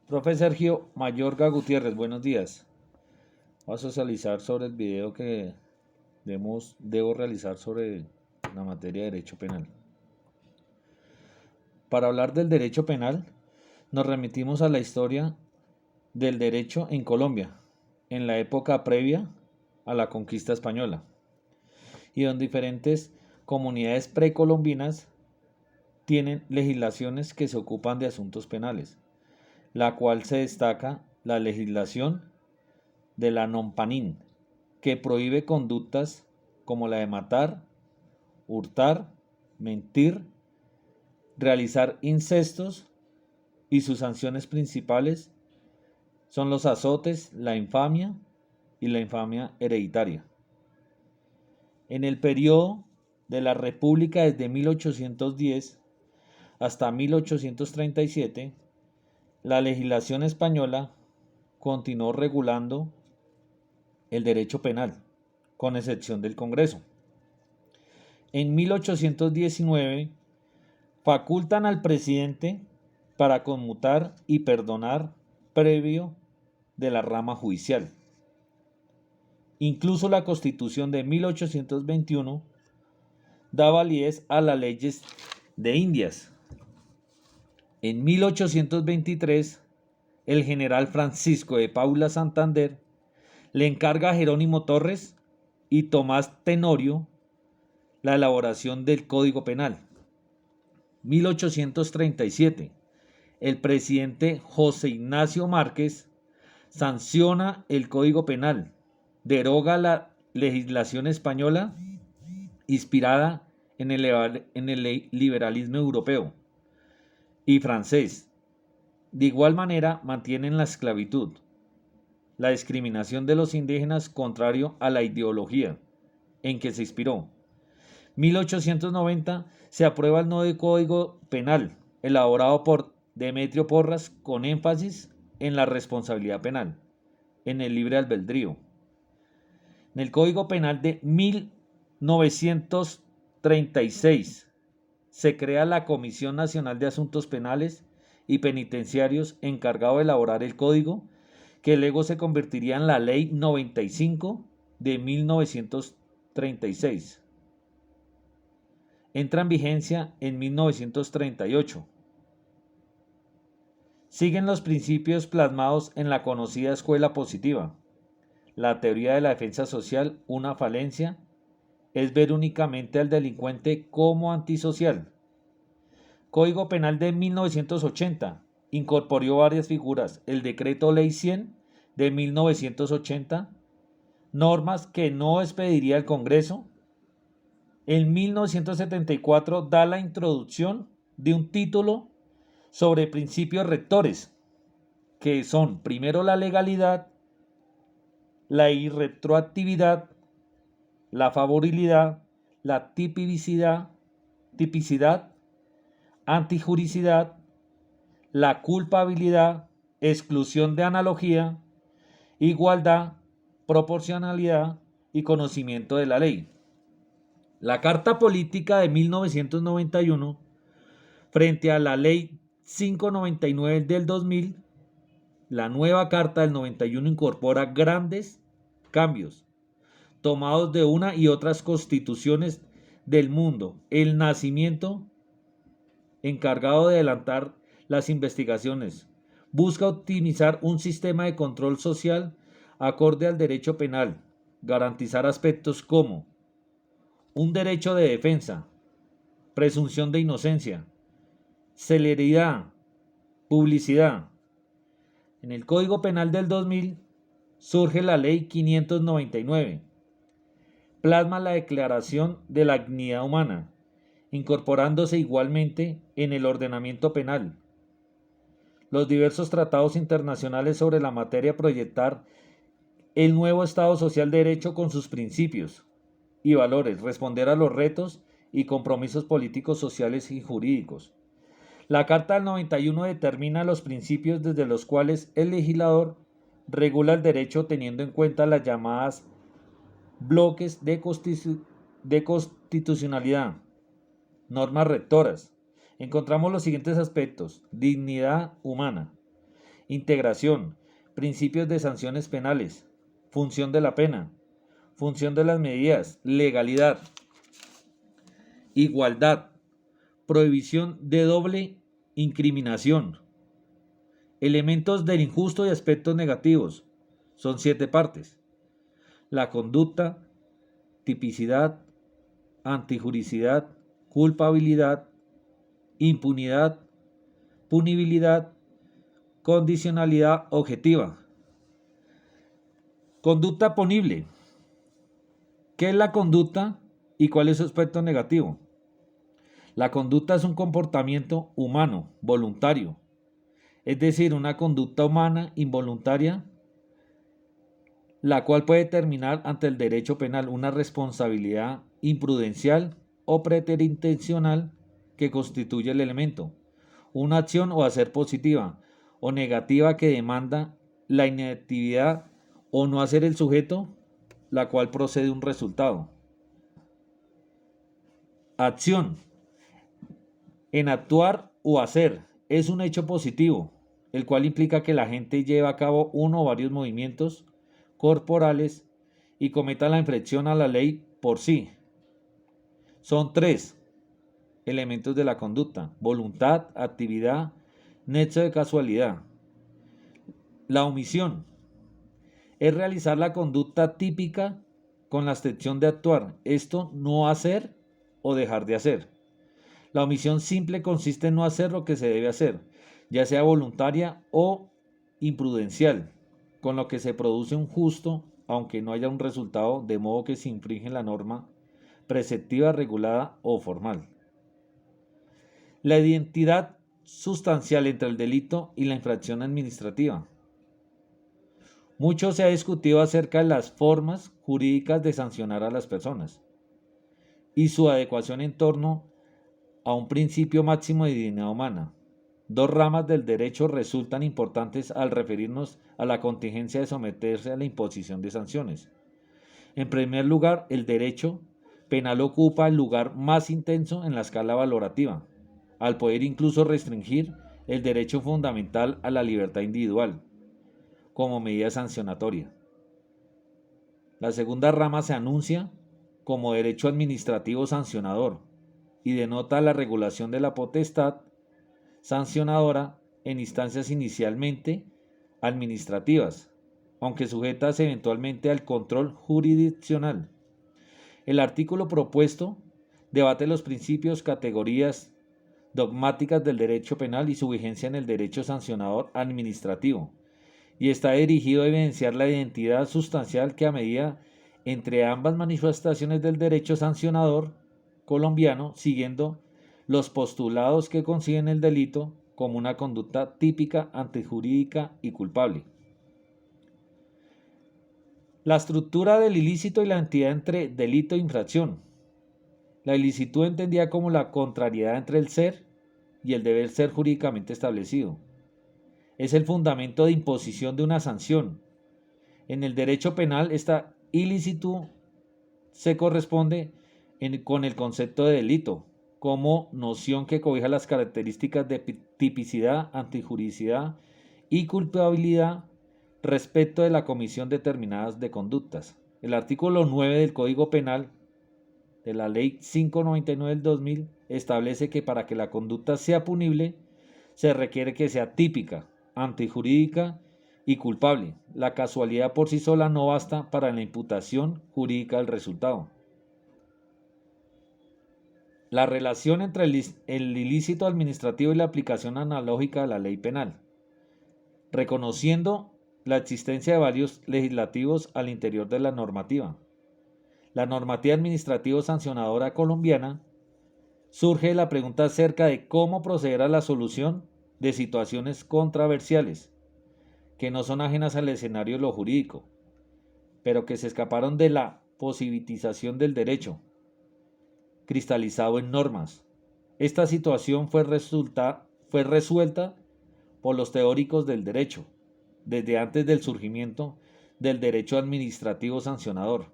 Profe Sergio Mayorga Gutiérrez, buenos días. Voy a socializar sobre el video que debo realizar sobre la materia de derecho penal. Para hablar del derecho penal, nos remitimos a la historia del derecho en Colombia, en la época previa a la conquista española, y donde diferentes comunidades precolombinas tienen legislaciones que se ocupan de asuntos penales, la cual se destaca la legislación de la Nompanin, que prohíbe conductas como la de matar, hurtar, mentir, realizar incestos, y sus sanciones principales son los azotes, la infamia y la infamia hereditaria. En el periodo de la República desde 1810 hasta 1837, la legislación española continuó regulando el derecho penal, con excepción del Congreso. En 1819 facultan al presidente para conmutar y perdonar previo de la rama judicial. Incluso la Constitución de 1821 da validez a las leyes de Indias. En 1823, el general Francisco de Paula Santander le encarga a Jerónimo Torres y Tomás Tenorio la elaboración del Código Penal. 1837, el presidente José Ignacio Márquez sanciona el Código Penal, deroga la legislación española inspirada en el liberalismo europeo y francés. De igual manera, mantienen la esclavitud, la discriminación de los indígenas contrario a la ideología en que se inspiró. 1890 se aprueba el nuevo Código Penal, elaborado por Demetrio Porras con énfasis en la responsabilidad penal, en el libre albedrío. En el Código Penal de 1936 se crea la Comisión Nacional de Asuntos Penales y Penitenciarios encargado de elaborar el código, que luego se convertiría en la Ley 95 de 1936. Entra en vigencia en 1938. Siguen los principios plasmados en la conocida escuela positiva. La teoría de la defensa social, una falencia, es ver únicamente al delincuente como antisocial. Código Penal de 1980 incorporó varias figuras. El Decreto Ley 100 de 1980, normas que no expediría el Congreso. En 1974 da la introducción de un título sobre principios rectores, que son primero la legalidad, la irretroactividad, la favorabilidad, la tipicidad, antijuricidad, la culpabilidad, exclusión de analogía, igualdad, proporcionalidad y conocimiento de la ley. La Carta Política de 1991, frente a la Ley 599 del 2000, la nueva Carta del 91 incorpora grandes cambios tomados de una y otras constituciones del mundo. El nacimiento, encargado de adelantar las investigaciones, busca optimizar un sistema de control social acorde al derecho penal, garantizar aspectos como un derecho de defensa, presunción de inocencia, celeridad, publicidad. En el Código Penal del 2000 surge la Ley 599, plasma la Declaración de la Dignidad Humana, incorporándose igualmente en el ordenamiento penal. Los diversos tratados internacionales sobre la materia proyectar el nuevo Estado Social de Derecho con sus principios y valores, responder a los retos y compromisos políticos, sociales y jurídicos. La Carta del 91 determina los principios desde los cuales el legislador regula el derecho teniendo en cuenta las llamadas bloques de constitucionalidad, normas rectoras. Encontramos los siguientes aspectos: dignidad humana, integración, principios de sanciones penales, función de la pena, función de las medidas, legalidad, igualdad, prohibición de doble incriminación, elementos del injusto y aspectos negativos. Son 7 partes. La conducta, tipicidad, antijuricidad, culpabilidad, impunidad, punibilidad, condicionalidad objetiva. Conducta punible. ¿Qué es la conducta y cuál es su aspecto negativo? La conducta es un comportamiento humano, voluntario, es decir, una conducta humana involuntaria, la cual puede terminar ante el derecho penal una responsabilidad imprudencial o preterintencional que constituye el elemento, una acción o hacer positiva o negativa que demanda la inactividad o no hacer el sujeto, la cual procede un resultado. Acción. En actuar o hacer es un hecho positivo, el cual implica que la gente lleva a cabo uno o varios movimientos corporales y cometa la infracción a la ley por sí. Son 3 elementos de la conducta: voluntad, actividad, nexo de casualidad. La omisión es realizar la conducta típica con la excepción de actuar, esto no hacer o dejar de hacer. La omisión simple consiste en no hacer lo que se debe hacer, ya sea voluntaria o imprudencial, con lo que se produce un justo, aunque no haya un resultado, de modo que se infringe la norma preceptiva, regulada o formal. La identidad sustancial entre el delito y la infracción administrativa. Mucho se ha discutido acerca de las formas jurídicas de sancionar a las personas y su adecuación en torno a un principio máximo de dignidad humana. 2 ramas del derecho resultan importantes al referirnos a la contingencia de someterse a la imposición de sanciones. En primer lugar, el derecho penal ocupa el lugar más intenso en la escala valorativa, al poder incluso restringir el derecho fundamental a la libertad individual como medida sancionatoria. La segunda rama se anuncia como derecho administrativo sancionador y denota la regulación de la potestad sancionadora en instancias inicialmente administrativas, aunque sujetas eventualmente al control jurisdiccional. El artículo propuesto debate los principios, categorías dogmáticas del derecho penal y su vigencia en el derecho sancionador administrativo, y está dirigido a evidenciar la identidad sustancial que medida entre ambas manifestaciones del derecho sancionador colombiano, siguiendo los postulados que conciben el delito como una conducta típica, antijurídica y culpable. La estructura del ilícito y la entidad entre delito e infracción. La ilicitud entendida como la contrariedad entre el ser y el deber ser jurídicamente establecido. Es el fundamento de imposición de una sanción. En el derecho penal, esta ilicitud se corresponde con el concepto de delito, como noción que cobija las características de tipicidad, antijuricidad y culpabilidad respecto de la comisión determinadas de conductas. El artículo 9 del Código Penal de la Ley 599 del 2000 establece que para que la conducta sea punible se requiere que sea típica, antijurídica y culpable. La casualidad por sí sola no basta para la imputación jurídica del resultado. La relación entre el ilícito administrativo y la aplicación analógica de la ley penal, reconociendo la existencia de varios legislativos al interior de la normativa. La normativa administrativa sancionadora colombiana surge de la pregunta acerca de cómo proceder a la solución de situaciones controversiales que no son ajenas al escenario de lo jurídico, pero que se escaparon de la positivización del derecho, cristalizado en normas. Esta situación fue resuelta por los teóricos del derecho, desde antes del surgimiento del derecho administrativo sancionador,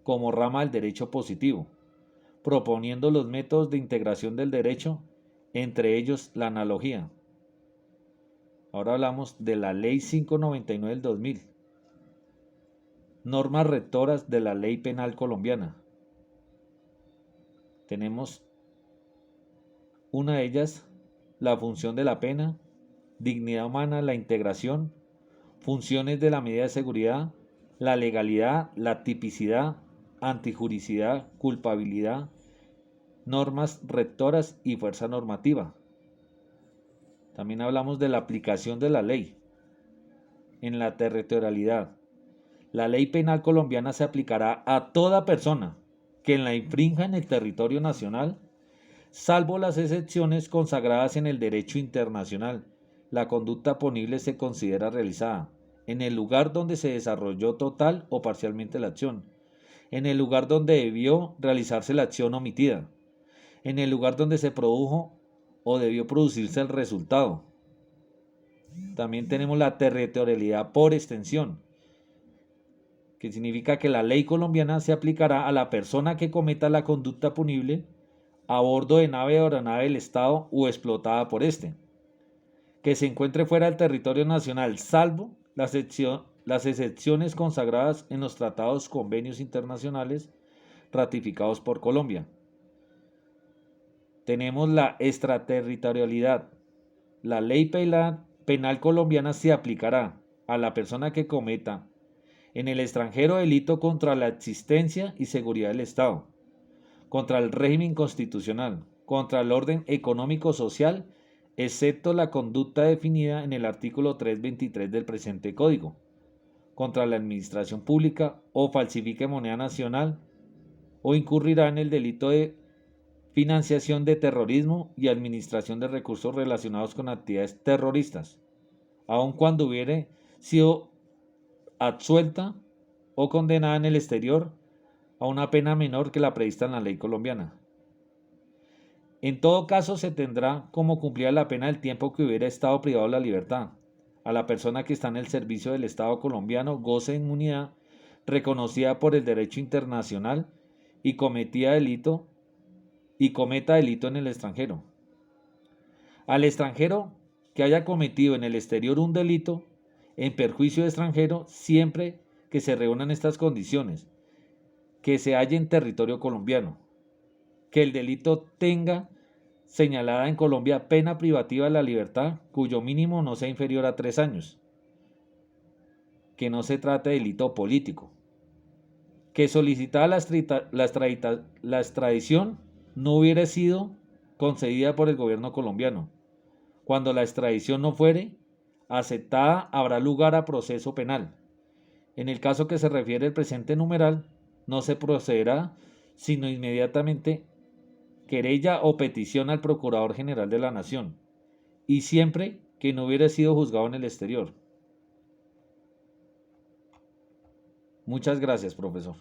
como rama del derecho positivo, proponiendo los métodos de integración del derecho, entre ellos la analogía. Ahora hablamos de la Ley 599 del 2000. Normas rectoras de la Ley Penal colombiana. Tenemos una de ellas, la función de la pena, dignidad humana, la integración, funciones de la medida de seguridad, la legalidad, la tipicidad, antijuricidad, culpabilidad, normas rectoras y fuerza normativa. También hablamos de la aplicación de la ley en la territorialidad. La ley penal colombiana se aplicará a toda persona que la infrinja en el territorio nacional, salvo las excepciones consagradas en el derecho internacional. La conducta punible se considera realizada en el lugar donde se desarrolló total o parcialmente la acción, en el lugar donde debió realizarse la acción omitida, en el lugar donde se produjo o debió producirse el resultado. También tenemos la territorialidad por extensión, que significa que la ley colombiana se aplicará a la persona que cometa la conducta punible a bordo de nave o aeronave del Estado o explotada por éste, que se encuentre fuera del territorio nacional, salvo las excepciones consagradas en los tratados, convenios internacionales ratificados por Colombia. Tenemos la extraterritorialidad. La ley penal colombiana se aplicará a la persona que cometa en el extranjero delito contra la existencia y seguridad del Estado, contra el régimen constitucional, contra el orden económico-social, excepto la conducta definida en el artículo 323 del presente Código, contra la administración pública o falsifique moneda nacional o incurrirá en el delito de financiación de terrorismo y administración de recursos relacionados con actividades terroristas, aun cuando hubiere sido absuelta o condenada en el exterior a una pena menor que la prevista en la ley colombiana. En todo caso, se tendrá como cumplida la pena el tiempo que hubiera estado privado de la libertad. A la persona que está en el servicio del Estado colombiano goce de inmunidad reconocida por el derecho internacional y cometa delito en el extranjero. Al extranjero que haya cometido en el exterior un delito en perjuicio de extranjero, siempre que se reúnan estas condiciones, que se halle en territorio colombiano, que el delito tenga señalada en Colombia pena privativa de la libertad cuyo mínimo no sea inferior a 3 años, que no se trate de delito político, que solicitada la extradición no hubiera sido concedida por el gobierno colombiano. Cuando la extradición no fuere aceptada, habrá lugar a proceso penal. En el caso que se refiere el presente numeral, no se procederá sino inmediatamente querella o petición al Procurador General de la Nación, y siempre que no hubiera sido juzgado en el exterior. Muchas gracias, profesor.